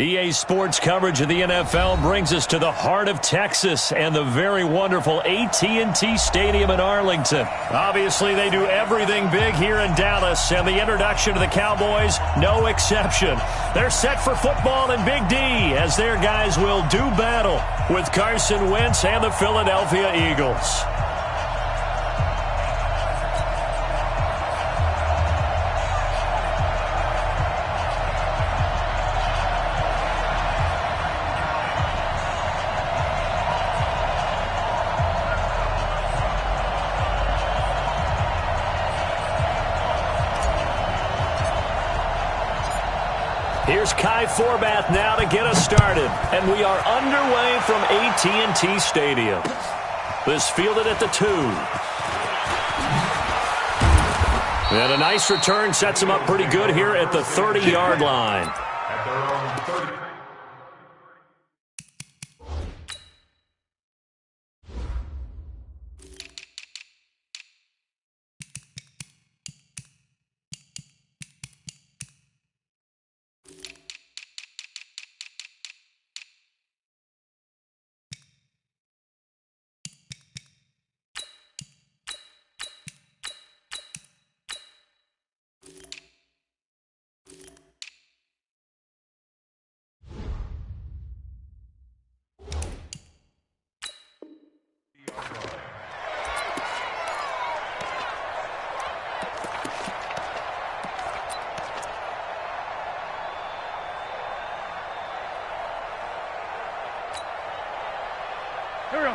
EA Sports coverage of the NFL brings us to the heart of Texas and the very wonderful AT&T Stadium in Arlington. Obviously, they do everything big here in Dallas, and the introduction to the Cowboys, no exception. They're set for football in Big D as their guys will do battle with Carson Wentz and the Philadelphia Eagles. Here's Kai Forbath now to get us started. And we are underway from AT&T Stadium. This fielded at the 2. And a nice return sets him up pretty good here at the 30-yard line.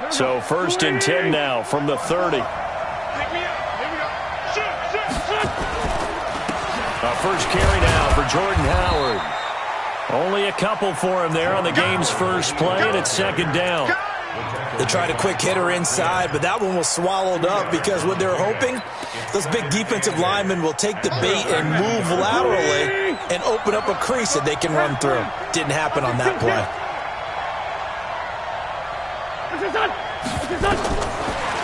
So 1st and 10 now from the 30. First carry now for Jordan Howard. Only a couple for him there on the game's first play, and it's 2nd down. They tried a quick hitter inside, but that one was swallowed up because what they're hoping, those big defensive linemen will take the bait and move laterally and open up a crease that they can run through. Didn't happen on that play.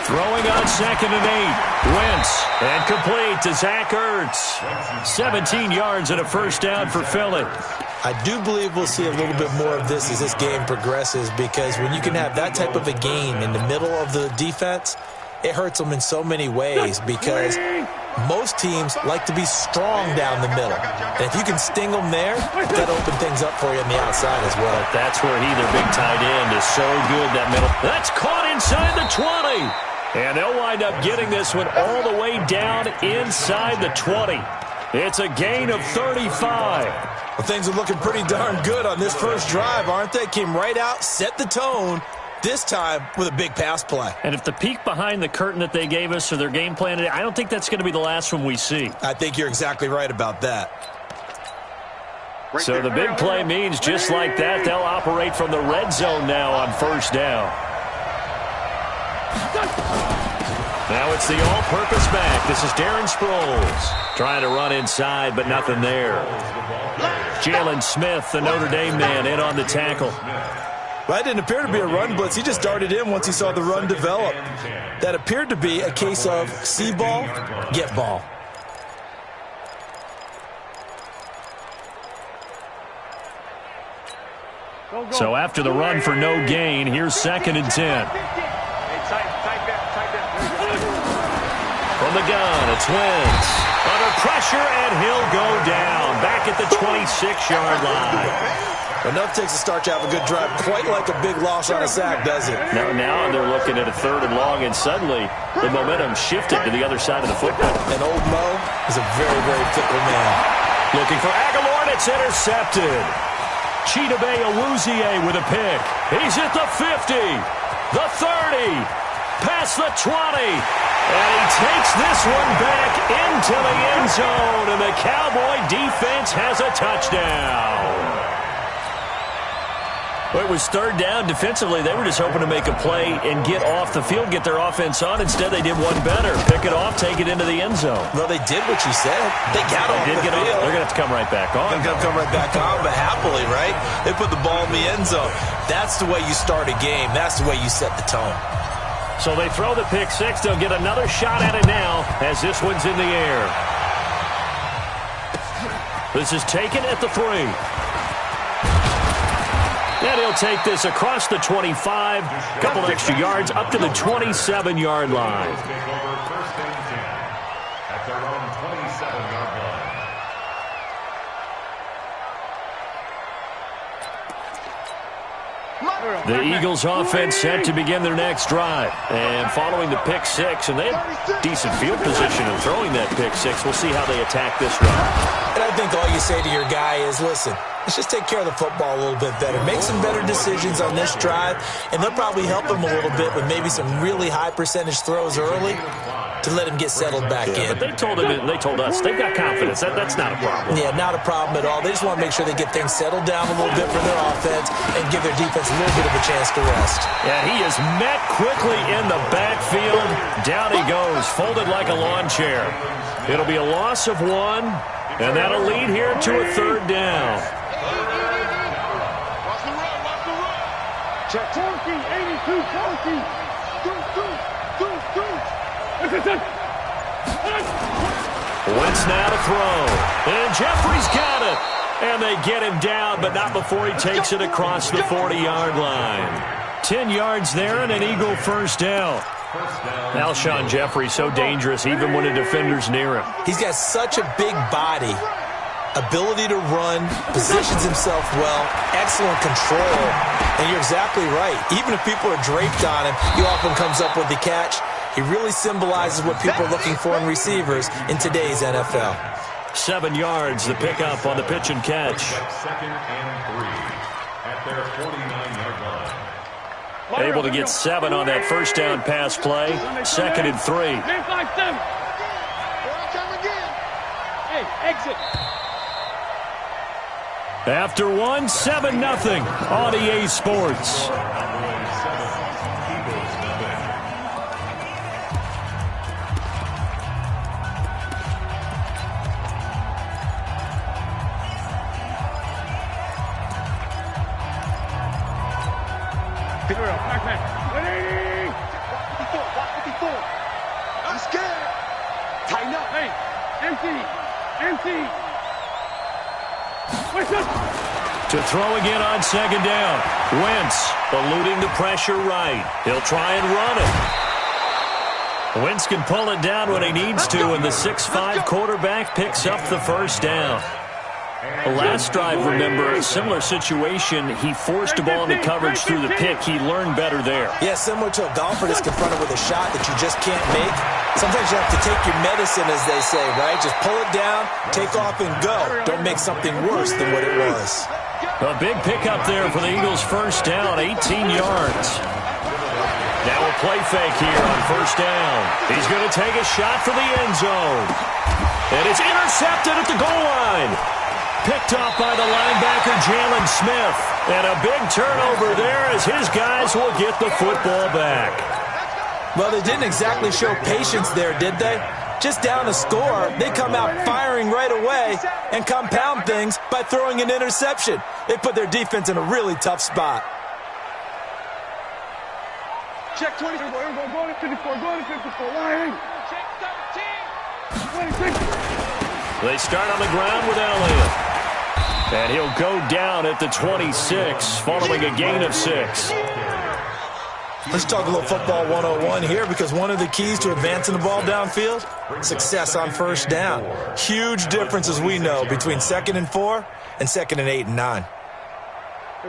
Throwing on 2nd and 8. Wentz, and complete to Zach Ertz. 17 yards and a first down for Philly. I do believe we'll see a little bit more of this as this game progresses, because when you can have that type of a gain in the middle of the defense, it hurts them in so many ways, because most teams like to be strong down the middle. And if you can sting them there, that'll open things up for you on the outside as well. But that's where their big tight end, is so good, that middle. That's caught inside the 20. And they'll wind up getting this one all the way down inside the 20. It's a gain of 35. Well, things are looking pretty darn good on this first drive, aren't they? Came right out, set the tone, this time with a big pass play. And if the peek behind the curtain that they gave us or their game plan today, I don't think that's going to be the last one we see. I think you're exactly right about that. So the big play means just like that, they'll operate from the red zone now on 1st down. Now it's the all-purpose back. This is Darren Sproles trying to run inside, but nothing there. Jalen Smith, the Notre Dame man, in on the tackle. Well, that didn't appear to be a run blitz. He just darted in once he saw the run develop. That appeared to be a case of see ball, get ball. So after the run for no gain, here's 2nd and 10. From the gun, it's Wentz. Under pressure, and he'll go down. Back at the 26-yard line. Enough takes a start to have a good drive. Quite like a big loss on a sack, does it? Now they're looking at a 3rd and long, and suddenly the momentum shifted to the other side of the football. And old Mo is a very, very fickle man. Looking for Aguilar, and it's intercepted. Chidobe Awuzie with a pick. He's at the 50, the 30, past the 20. And he takes this one back into the end zone, and the Cowboy defense has a touchdown. Well, it was 3rd down. Defensively, they were just hoping to make a play and get off the field, get their offense on. Instead, they did one better. Pick it off, take it into the end zone. Well, they did what you said. They got off the field. They're going to have to come right back on. They're going to come right back on, but happily, right? They put the ball in the end zone. That's the way you start a game. That's the way you set the tone. So they throw the pick six. They'll get another shot at it now as this one's in the air. This is taken at the 3. And he'll take this across the 25, a couple extra yards, up to the 27-yard line. The Eagles offense set to begin their next drive. And following the pick six, and they have decent field position in throwing that pick six. We'll see how they attack this drive. And I think all you say to your guy is, listen, let's just take care of the football a little bit better. Make some better decisions on this drive, and they'll probably help him a little bit with maybe some really high percentage throws early to let him get settled back in. But they told him, they told us, they've got confidence. That's not a problem. Yeah, not a problem at all. They just want to make sure they get things settled down a little bit for their offense and give their defense a little bit of a chance to rest. And he is met quickly in the backfield. Down he goes, folded like a lawn chair. It'll be a loss of one, and that'll lead here to a third down. Check. 82, 2. Wentz now to throw. And Jeffrey's got it. And they get him down, but not before he takes it across the 40-yard line. 10 yards there and an Eagle first down. Alshon Jeffrey so dangerous even when a defender's near him. He's got such a big body, ability to run, positions himself well, excellent control. And you're exactly right. Even if people are draped on him, he often comes up with the catch. He really symbolizes what people are looking for in receivers in today's NFL. 7 yards, the pickup on the pitch and catch. Second and 3 at their 49-yard line. Able to get 7 on that first down pass play. 2nd and 3. Hey, exit. After one, 7-0 on EA Sports. I'm scared. Tighten up. Hey, empty. To throw again on 2nd down. Wentz eluding the pressure right. He'll try and run it. Wentz can pull it down when he needs to, and the 6'5" quarterback picks up the first down. The last drive, remember, a similar situation. He forced a ball into coverage through the pick. He learned better there. Yeah, similar to a golfer that's confronted with a shot that you just can't make. Sometimes you have to take your medicine, as they say, right? Just pull it down, take off, and go. Don't make something worse than what it was. A big pickup there for the Eagles' first down, 18 yards. Now a play fake here on first down. He's going to take a shot for the end zone. And it's intercepted at the goal line. Picked off by the linebacker, Jalen Smith. And a big turnover there as his guys will get the football back. Well, they didn't exactly show patience there, did they? Just down a score, they come out firing right away and compound things by throwing an interception. They put their defense in a really tough spot. Check 24. Go to 54. Line. Check 13. 26. They start on the ground with Elliott. And he'll go down at the 26 following a gain of 6. Let's talk a little football 101 here, because one of the keys to advancing the ball downfield, success on first down. Huge difference, as we know, between 2nd and 4 and 2nd and 8 and 9.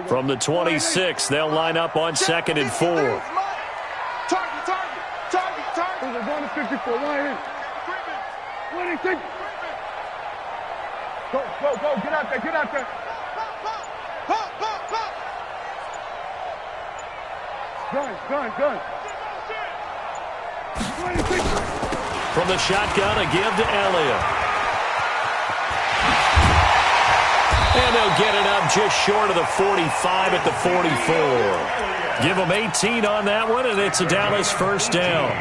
From the 26, they'll line up on 2nd and 4. Target. We're going to 54. Line. 26. Go. Get out there. Pop. Gun. 26. From the shotgun, a give to Elliott. And they'll get it up just short of the 45 at the 44. Give them 18 on that one, and it's a Dallas first down.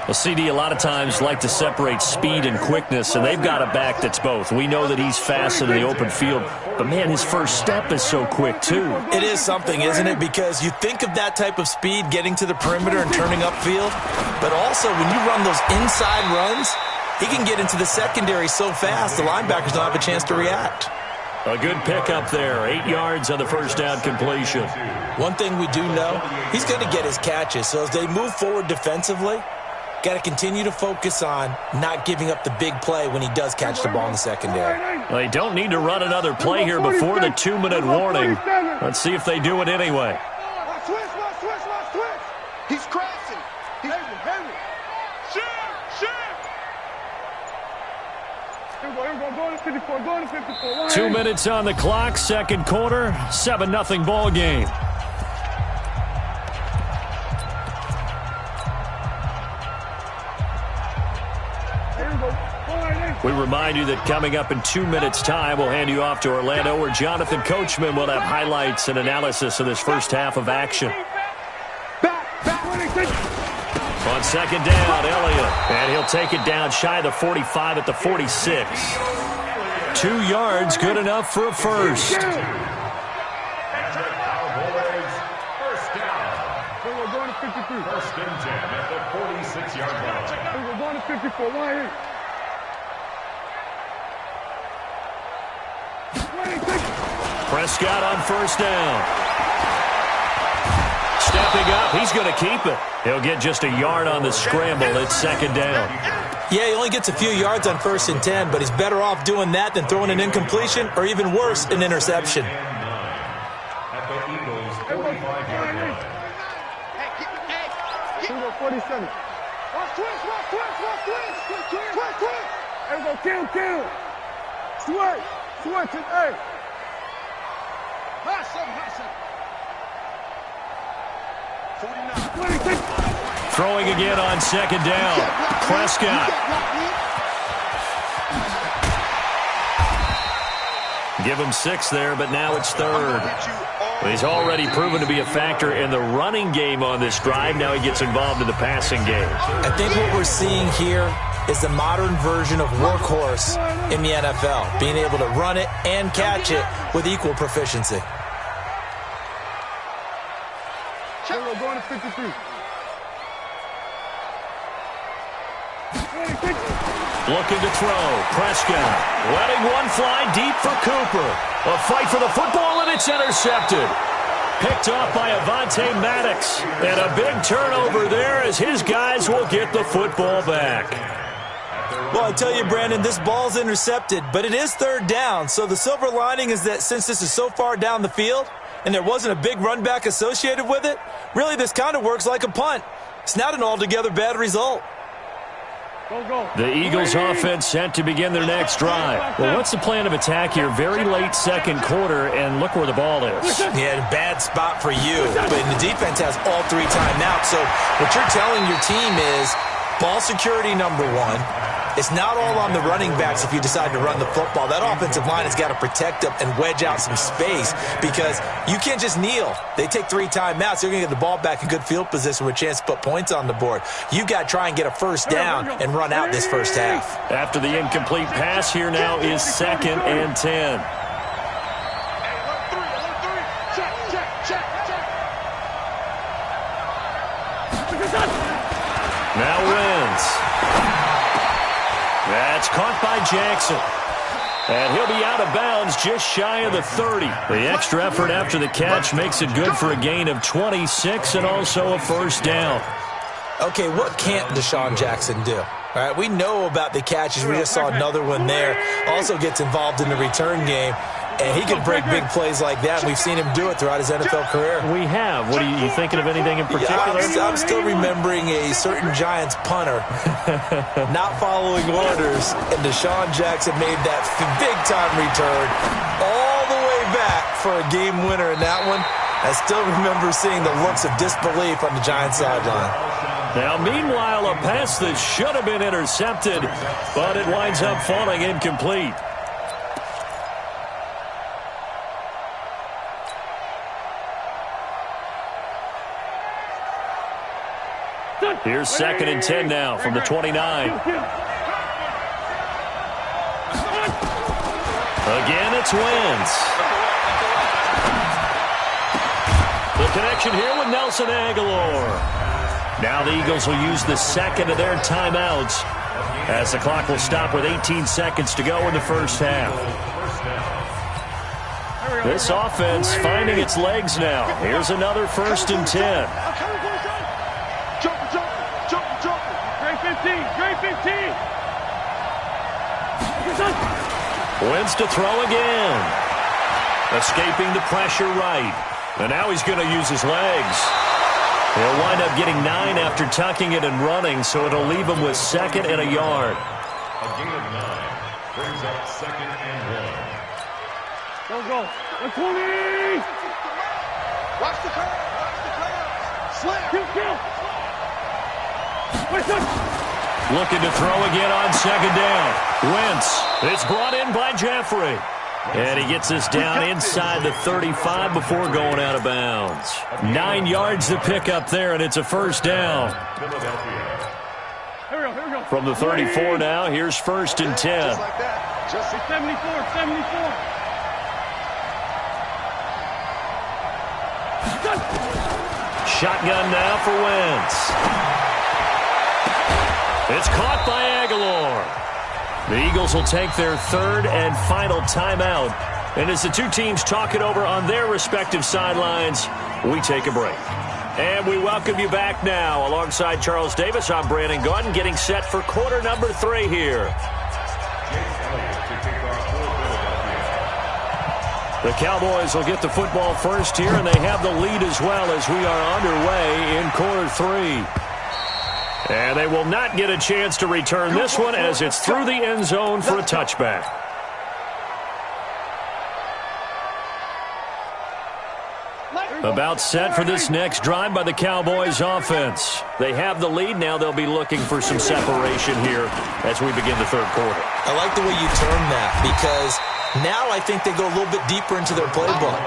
Well, CD, a lot of times like to separate speed and quickness, and they've got a back that's both. We know that he's fast in the open field, but, man, his first step is so quick, too. It is something, isn't it? Because you think of that type of speed getting to the perimeter and turning upfield, but also when you run those inside runs, he can get into the secondary so fast the linebackers don't have a chance to react. A good pickup there. 8 yards on the first down completion. One thing we do know, he's going to get his catches. So as they move forward defensively, got to continue to focus on not giving up the big play when he does catch the ball in the secondary. They don't need to run another play here before the 2-minute warning. Let's see if they do it anyway. Switch. He's crashing. Heavy. Shoot. Go to 54. 2 minutes on the clock, second quarter, 7-0 ball game. We remind you that coming up in 2 minutes' time, we'll hand you off to Orlando, where Jonathan Coachman will have highlights and analysis of this first half of action. On second down, Elliott. And he'll take it down shy of the 45 at the 46. 2 yards, good enough for a first. First down. First and 10 at the 46-yard line. We're going to 54. Why here? Prescott on first down. Stepping up, he's going to keep it. He'll get just a yard on the scramble. It's second down. Yeah, he only gets a few yards on first and 10, but he's better off doing that than throwing an incompletion or even worse, an interception. At the Eagles' 45-yard line. 47. Switch. Hey, go kill. Switch it, hey. Hustle. 49. Throwing again on second down. Prescott. Give him 6 there, but now it's third. He's already proven to be a factor in the running game on this drive. Now he gets involved in the passing game. I think what we're seeing here is the modern version of workhorse in the NFL, being able to run it and catch it with equal proficiency. We're going to 53. Looking to throw. Prescott letting one fly deep for Cooper. A fight for the football, and it's intercepted. Picked off by Avonte Maddox. And a big turnover there as his guys will get the football back. Well, I tell you, Brandon, this ball's intercepted, but it is third down. So the silver lining is that since this is so far down the field and there wasn't a big run back associated with it, really this kind of works like a punt. It's not an altogether bad result. Go. The Eagles offense set to begin their next drive. Well, what's the plan of attack here? Very late second quarter, and look where the ball is. Yeah, bad spot for you. But the defense has all 3 timeouts. So what you're telling your team is ball security number 1. It's not all on the running backs if you decide to run the football. That offensive line has got to protect them and wedge out some space because you can't just kneel. They take 3 timeouts. They're going to get the ball back in good field position with a chance to put points on the board. You got to try and get a first down and run out this first half. After the incomplete pass, here now is second and 10. Now Wentz. That's caught by Jackson. And he'll be out of bounds just shy of the 30. The extra effort after the catch makes it good for a gain of 26 and also a first down. Okay, what can't Deshaun Jackson do? All right, we know about the catches. We just saw another one there. Also gets involved in the return game. And he can break big plays like that. We've seen him do it throughout his NFL career. We have. What are you thinking of anything in particular? I'm still remembering a certain Giants punter not following orders, and Deshaun Jackson made that big-time return all the way back for a game winner in that one. I still remember seeing the looks of disbelief on the Giants sideline. Now, meanwhile, a pass that should have been intercepted, but it winds up falling incomplete. Here's second and 10 now from the 29. Again, it's Wentz. The connection here with Nelson Aguilar. Now the Eagles will use the second of their timeouts as the clock will stop with 18 seconds to go in the first half. This offense finding its legs now. Here's another 1st and 10. Great 15. Great 15. Wins to throw again. Escaping the pressure right. And now he's going to use his legs. He'll wind up getting 9 after tucking it and running, so it'll leave him with 2nd and a yard. A gain of 9 brings up 2nd and 1. Go. 20. Watch the curve. Slam. Kill. Looking to throw again on 2nd down. Wentz. It's brought in by Jeffrey. And he gets us down inside the 35 before going out of bounds. 9 yards to pick up there, and it's a 1st down. Here we go. From the 34 now, here's 1st and 10. Just like that. Just 74. Shotgun now for Wentz. It's caught by Aguilar. The Eagles will take their 3rd and final timeout. And as the two teams talk it over on their respective sidelines, we take a break. And we welcome you back now. Alongside Charles Davis, I'm Brandon Gaudin, getting set for quarter number 3 here. The Cowboys will get the football first here, and they have the lead as well as we are underway in quarter 3. And they will not get a chance to return this one as it's through the end zone for a touchback. About set for this next drive by the Cowboys offense. They have the lead. Now they'll be looking for some separation here as we begin the 3rd quarter. I like the way you term that because now I think they go a little bit deeper into their playbook.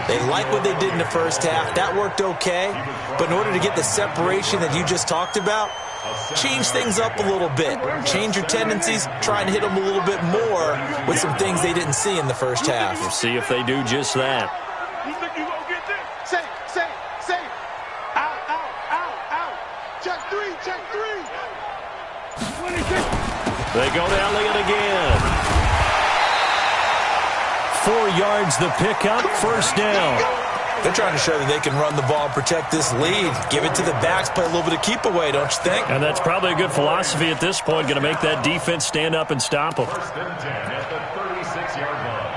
They like what they did in the 1st half. That worked okay. But in order to get the separation that you just talked about, change things up a little bit. Change your tendencies. Try and hit them a little bit more with some things they didn't see in the 1st half. We'll see if they do just that. You think you gonna get this? Say. Out. Check 3. 26. They go to Elliott again. 4 yards the pickup, 1st down. They're trying to show that they can run the ball and protect this lead. Give it to the backs, play a little bit of keep away, don't you think? And that's probably a good philosophy at this point, going to make that defense stand up and stop them. 1st and 10 at the 36-yard line.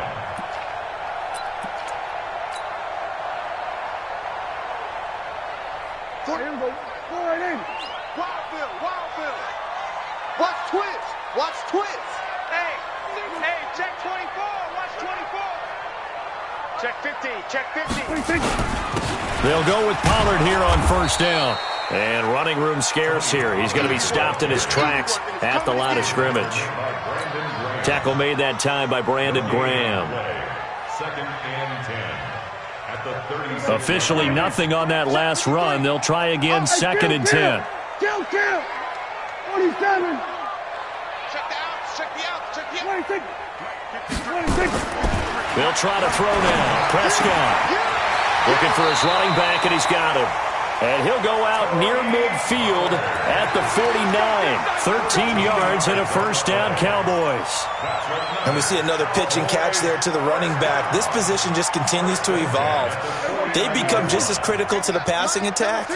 Watch twist. Hey, check 24. Watch 24. Check 50. They'll go with Pollard here on 1st down. And running room scarce here. He's going to be stopped in his tracks at the line of scrimmage. Tackle made that time by Brandon Graham. 2nd and 10 at the 36. Officially nothing on that last run. They'll try again 2nd and 10. Kill. 47. Check the outs. 26. They'll try to throw now. Prescott looking for his running back, and he's got him. And he'll go out near midfield at the 49. 13 yards and a 1st down, Cowboys. And we see another pitch and catch there to the running back. This position just continues to evolve. They become just as critical to the passing attack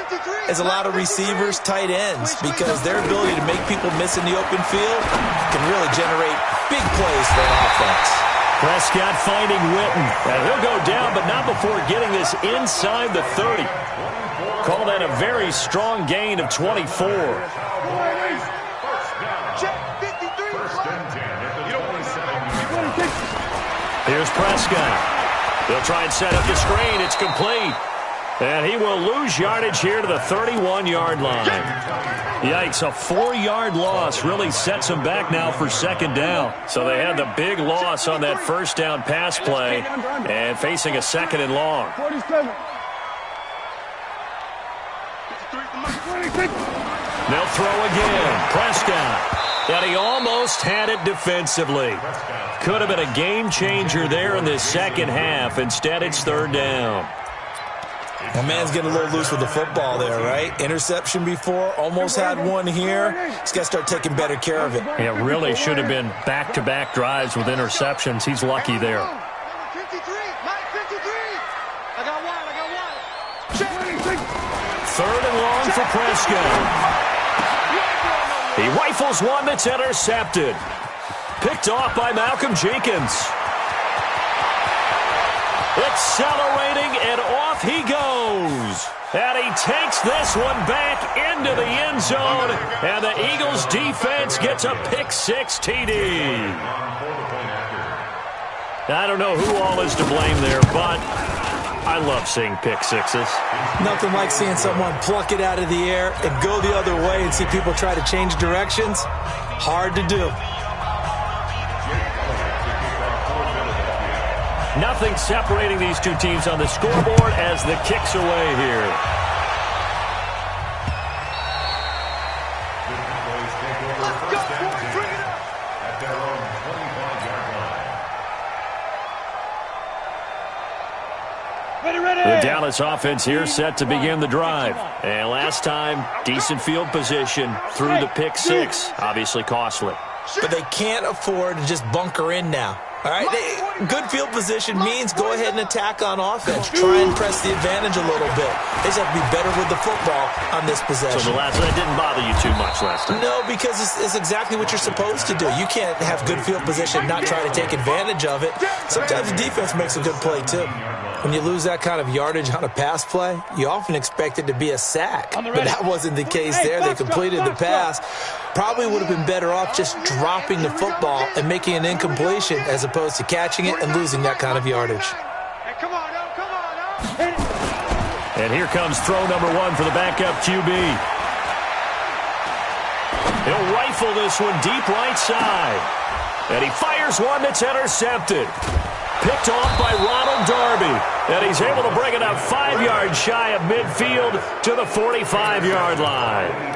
as a lot of receivers, tight ends, because their ability to make people miss in the open field can really generate big plays for an offense. Prescott finding Witten. And he'll go down, but not before getting this inside the 30. Call that a very strong gain of 24. Here's Prescott. They'll try and set up the screen. It's complete. And he will lose yardage here to the 31-yard line. Yikes, a 4-yard loss really sets him back now for 2nd down. So they had the big loss on that 1st down pass play and facing a 2nd and long. 47. They'll throw again. Prescott. And he almost had it defensively. Could have been a game changer there in this 2nd half. Instead, it's 3rd down. My man's getting a little loose with the football there, right? Interception before, almost had one here. He's got to start taking better care of it. It really should have been back-to-back drives with interceptions. He's lucky there. 53, Mike. for Prescott. He rifles one that's intercepted. Picked off by Malcolm Jenkins. Accelerating, and off he goes. And he takes this one back into the end zone. And the Eagles defense gets a pick-6 TD. I don't know who all is to blame there, but I love seeing pick-6s. Nothing like seeing someone pluck it out of the air and go the other way and see people try to change directions. Hard to do. Nothing separating these two teams on the scoreboard as the kick's away here. The Dallas offense here set to begin the drive. And last time, decent field position through the pick-6. Obviously costly. But they can't afford to just bunker in now. All right, good field position means go ahead and attack on offense. Try and press the advantage a little bit. They just have to be better with the football on this possession. So that didn't bother you too much last time? No, because it's exactly what you're supposed to do. You can't have good field position and not try to take advantage of it. Sometimes the defense makes a good play, too. When you lose that kind of yardage on a pass play, you often expect it to be a sack. But that wasn't the case there. They completed the pass. Probably would have been better off just dropping the football and making an incompletion as opposed to catching it and losing that kind of yardage. And here comes throw number 1 for the backup QB. He'll rifle this one deep right side. And he fires one that's intercepted. Picked off by Ronald Darby. And he's able to bring it up 5 yards shy of midfield to the 45-yard line.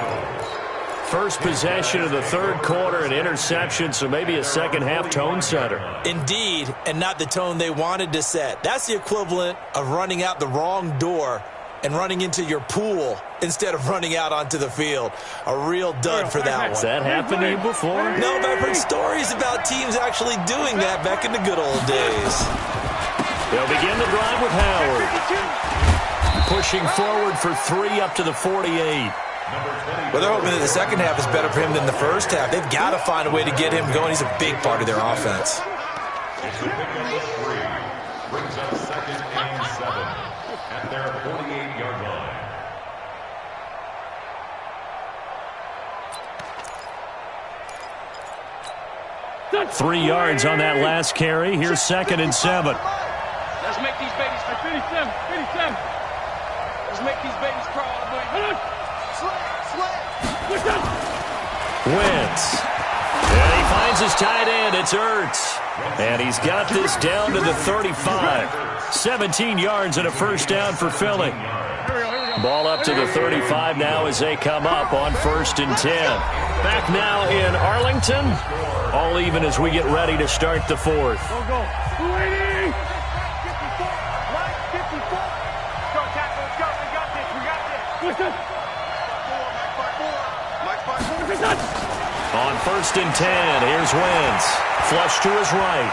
First possession of the third quarter, an interception, so maybe a second-half tone setter. Indeed, and not the tone they wanted to set. That's the equivalent of running out the wrong door and running into your pool instead of running out onto the field. A real dud for that one. Has that happened to you before? No, but I've heard stories about teams actually doing that back in the good old days. They'll begin the drive with Howard. Pushing forward for 3 up to the 48. Well, they're hoping that the second half is better for him than the first half. They've got to find a way to get him going. He's a big part of their offense. Brings up 2nd and 7 at their 48-yard line. 3 yards on that last carry. Here's 2nd and 7. Let's make these babies. 57. Let's make these babies crawl all the way. Wentz. And he finds his tight end. It's Ertz. And he's got this down to the 35. 17 yards and a first down for Philly. Ball up to the 35 now as they come up on 1st and 10. Back now in Arlington. All even as we get ready to start the 4th. Go. 280. 54. On 1st and 10, here's Wentz. Flush to his right.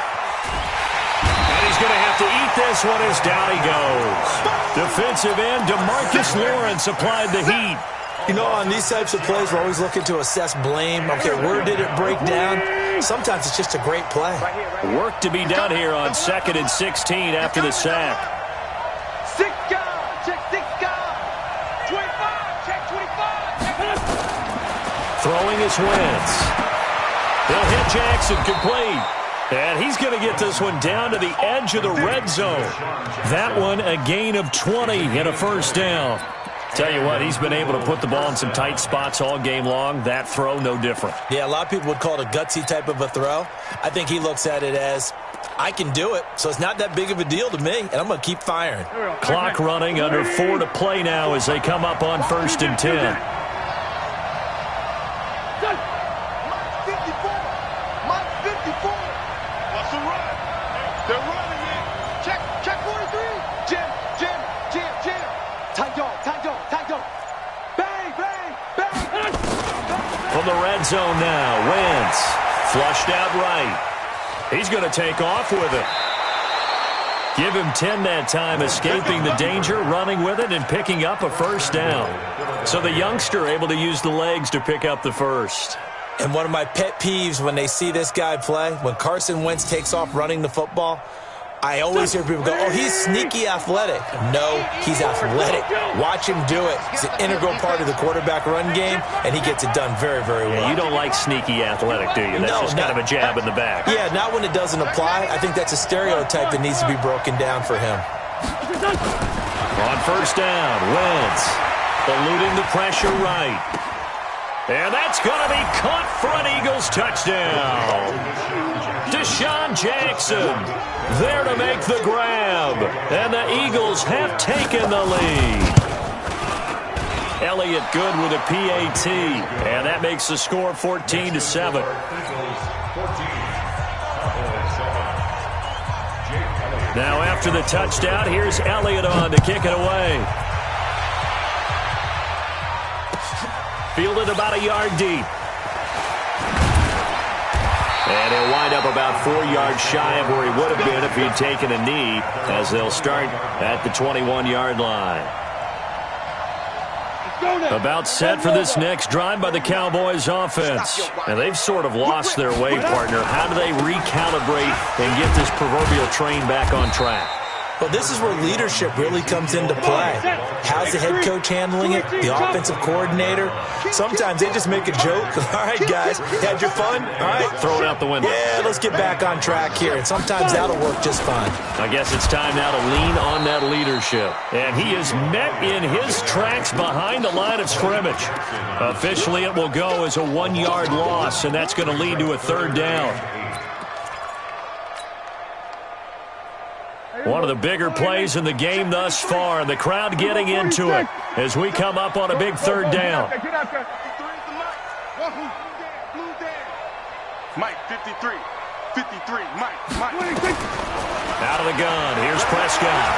And he's going to have to eat this one as down he goes. Defensive end DeMarcus Lawrence applied the heat. You know, on these types of plays, we're always looking to assess blame. Okay, where did it break down? Sometimes it's just a great play. Work to be done here on 2nd and 16 after the sack. 6 guard. Check 6 guard. 25. Check 25. Throwing is Wentz. He'll hit Jackson complete. And he's going to get this one down to the edge of the red zone. That one a gain of 20 and a first down. Tell you what, he's been able to put the ball in some tight spots all game long. That throw, no different. Yeah, a lot of people would call it a gutsy type of a throw. I think he looks at it as, I can do it, so it's not that big of a deal to me, and I'm going to keep firing. Clock running, under 4 to play now as they come up on 1st and 10. From the red zone now, Wentz flushed out right. He's going to take off with it. Give him 10 that time, escaping the danger, running with it, and picking up a first down. So the youngster able to use the legs to pick up the first. And one of my pet peeves when they see this guy play, when Carson Wentz takes off running the football, I always hear people go, oh, he's sneaky athletic. No, he's athletic. Watch him do it. He's an integral part of the quarterback run game, and he gets it done very, very well. Yeah, you don't like sneaky athletic, do you? That's just kind of a jab in the back. Yeah, not when it doesn't apply. I think that's a stereotype that needs to be broken down for him. On first down, Wentz eluding the pressure right. And that's going to be caught for an Eagles touchdown. Deshaun Jackson there to make the grab. And the Eagles have taken the lead. Elliott good with a PAT. And that makes the score 14-7. Now after the touchdown, here's Elliott on to kick it away. Fielded about a yard deep. And he'll wind up about 4 yards shy of where he would have been if he'd taken a knee, as they'll start at the 21-yard line. About set for this next drive by the Cowboys offense. And they've sort of lost their way, partner. How do they recalibrate and get this proverbial train back on track? Well, this is where leadership really comes into play. How's the head coach handling it? The offensive coordinator? Sometimes they just make a joke. All right, guys, had your fun? All right. Throw it out the window. Yeah, let's get back on track here. And sometimes that'll work just fine. I guess it's time now to lean on that leadership. And he is met in his tracks behind the line of scrimmage. Officially, it will go as a 1-yard loss, and that's going to lead to a third down. One of the bigger plays in the game thus far, and the crowd getting into it as we come up on a big third down. Mike, 53. 53, Mike. Out of the gun. Here's Prescott.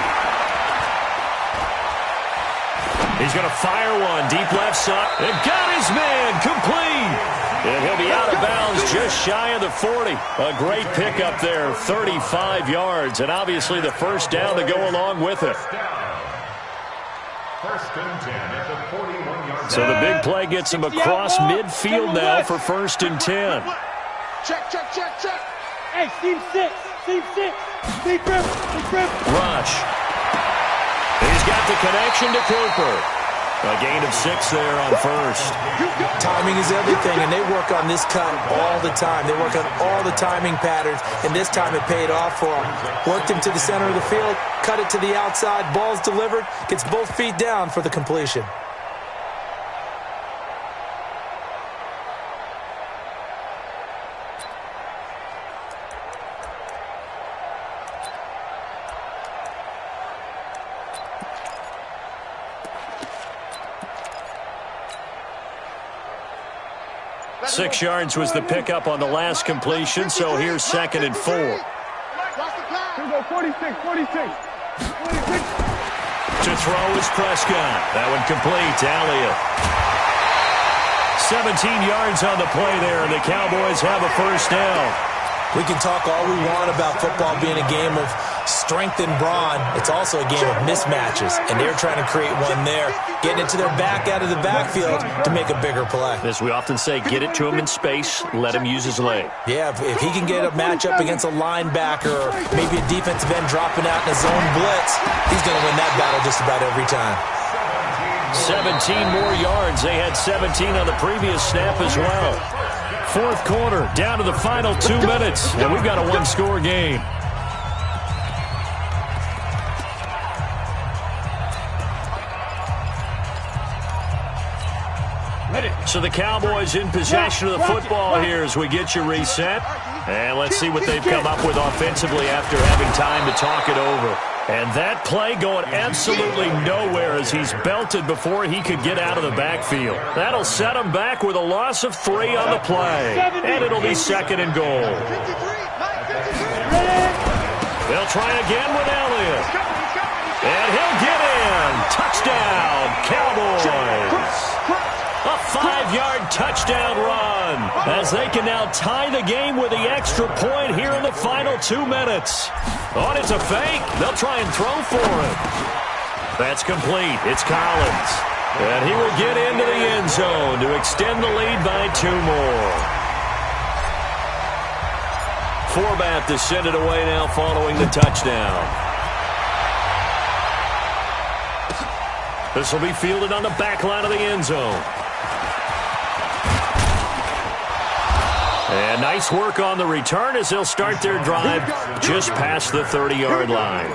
He's going to fire one. Deep left side. And got his man. Complete. And he'll be out of bounds just shy of the 40. A great pickup there, 35 yards. And obviously the first down to go along with it. So the big play gets him across midfield now for 1st and 10. Check. Hey, seam 6. Big grip. Rush. He's got the connection to Cooper. A gain of 6 there on first. Timing is everything, and they work on this cut all the time. They work on all the timing patterns, and this time it paid off for them. Worked him to the center of the field, cut it to the outside, ball's delivered, gets both feet down for the completion. Six yards was the pickup on the last completion, so here's 2nd and 4. Here we go, 46. To throw is Prescott. That one complete to Elliott. 17 yards on the play there, and the Cowboys have a first down. We can talk all we want about football being a game of strength and brawn. It's also a game of mismatches, and they're trying to create one there, getting it to their back out of the backfield to make a bigger play. As we often say, get it to him in space, let him use his leg. Yeah, if he can get a matchup against a linebacker or maybe a defensive end dropping out in a zone blitz, he's going to win that battle just about every time. 17 more yards. They had 17 on the previous snap as well. 4th quarter, down to the final 2 minutes, and we've got a 1-score game. So the Cowboys in possession of the football here as we get you reset. And let's see what they've come up with offensively after having time to talk it over. And that play going absolutely nowhere as he's belted before he could get out of the backfield. That'll set him back with a loss of 3 on the play. And it'll be 2nd and goal. They'll try again with Elliott. And he'll get in. Touchdown, Cowboys. A 5-yard touchdown run as they can now tie the game with the extra point here in the final 2 minutes. Oh, it's a fake. They'll try and throw for it. That's complete. It's Collins. And he will get into the end zone to extend the lead by 2 more. Forbath to send it away now following the touchdown. This will be fielded on the back line of the end zone. And nice work on the return as they'll start their drive just past the 30-yard line.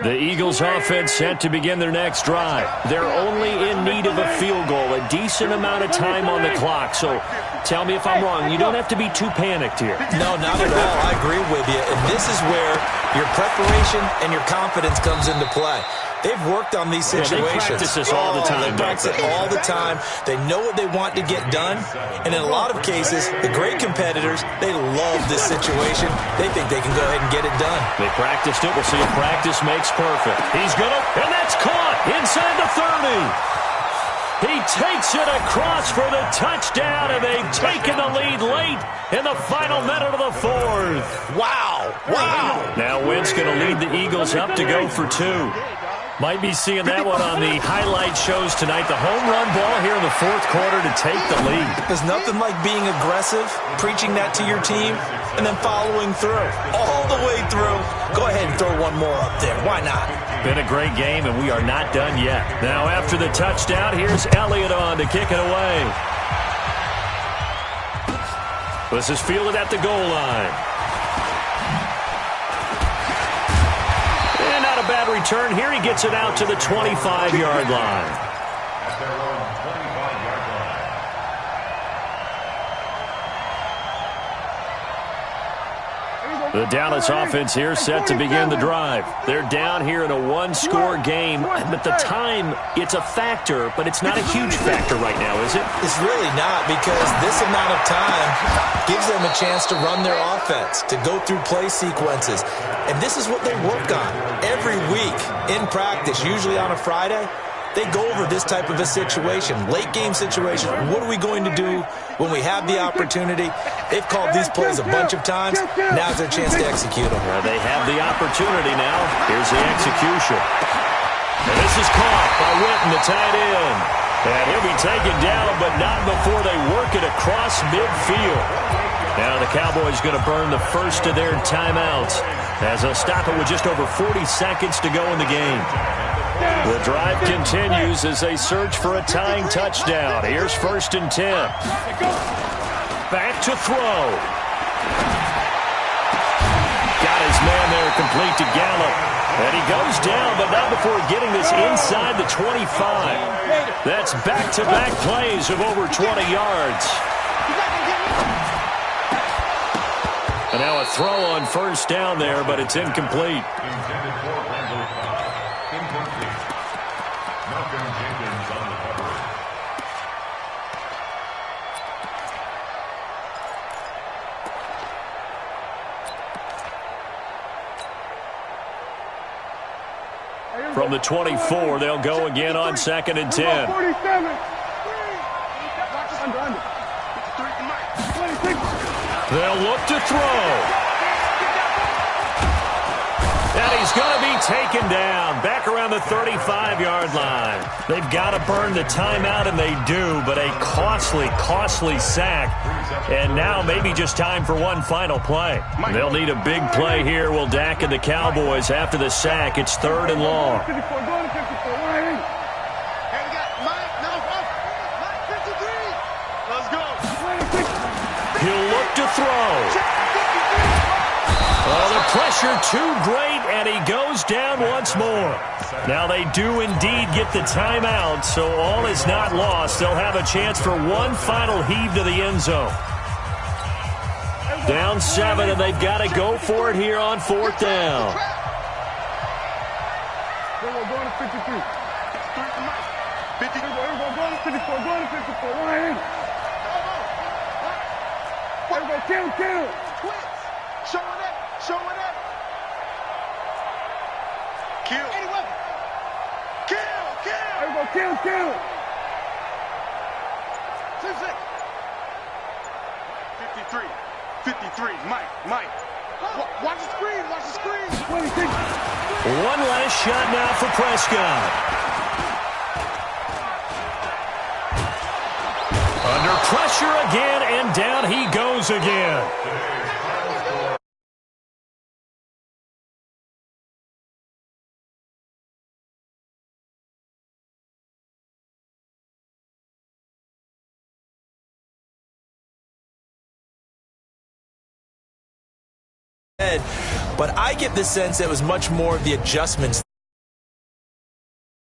The Eagles offense set to begin their next drive. They're only in need of a field goal, a decent amount of time on the clock. So tell me if I'm wrong. You don't have to be too panicked here. No, not at all. I agree with you. And this is where your preparation and your confidence comes into play. They've worked on these situations. They practice this all the time. They practice it all the time. They know what they want to get done. And in a lot of cases, the great competitors, they love this situation. They think they can go ahead and get it done. They practiced it. We'll see if practice makes perfect. He's going to, and that's caught inside the 30. He takes it across for the touchdown, and they've taken the lead late in the final minute of the 4th. Wow. Wow. Now Wentz going to lead the Eagles up to go for 2. Might be seeing that one on the highlight shows tonight. The home run ball here in the 4th quarter to take the lead. There's nothing like being aggressive, preaching that to your team, and then following through. All the way through. Go ahead and throw one more up there. Why not? Been a great game, and we are not done yet. Now after the touchdown, here's Elliott on to kick it away. This is fielded at the goal line. And not a bad return here. He gets it out to the 25-yard line. At their own 25-yard line. The Dallas offense here set to begin the drive. They're down here in a one-score game, but the time, it's a factor, but it's not a huge factor right now, is it? It's really not, because this amount of time gives them a chance to run their offense, to go through play sequences. And this is what they work on every week in practice, usually on a Friday. They go over this type of a situation, late-game situation. What are we going to do when we have the opportunity? They've called these plays a bunch of times. Now's their chance to execute them. Well, they have the opportunity now. Here's the execution. And this is caught by Witten, the tight end. And he'll be taken down, but not before they work it across midfield. Now the Cowboys going to burn the first of their timeouts as they'll stop it with just over 40 seconds to go in the game. The drive continues as they search for a tying touchdown. Here's 1st and 10. Back to throw. Got his man there complete to Gallup. And he goes down, but not before getting this inside the 25. That's back-to-back plays of over 20 yards. And now a throw on 1st down there, but it's incomplete. Intended for Randall Cobb. Incomplete. Malcolm Jenkins on the coverage. From the 24, they'll go again on 2nd and 10. 47. They'll look to throw. And he's going to be taken down back around the 35-yard line. They've got to burn the timeout, and they do, but a costly, costly sack. And now maybe just time for one final play. They'll need a big play here. Will Dak and the Cowboys after the sack. It's 3rd and long. He'll look to throw. Oh, the pressure too great, and he goes down once more. Now they do indeed get the timeout, so all is not lost. They'll have a chance for one final heave to the end zone. Down 7, and they've got to go for it here on 4th down. We're going to 53. 54, going to 54. Ryan. Kill. Showing that. Showing that. Kill. Any weapon. Kill. Kill. There we go. Kill. Kill. 53. 53. Mike. Watch the screen. Watch the screen. 26. One last shot now for Prescott. Under pressure again, and down he goes again. But I get the sense it was much more of the adjustments.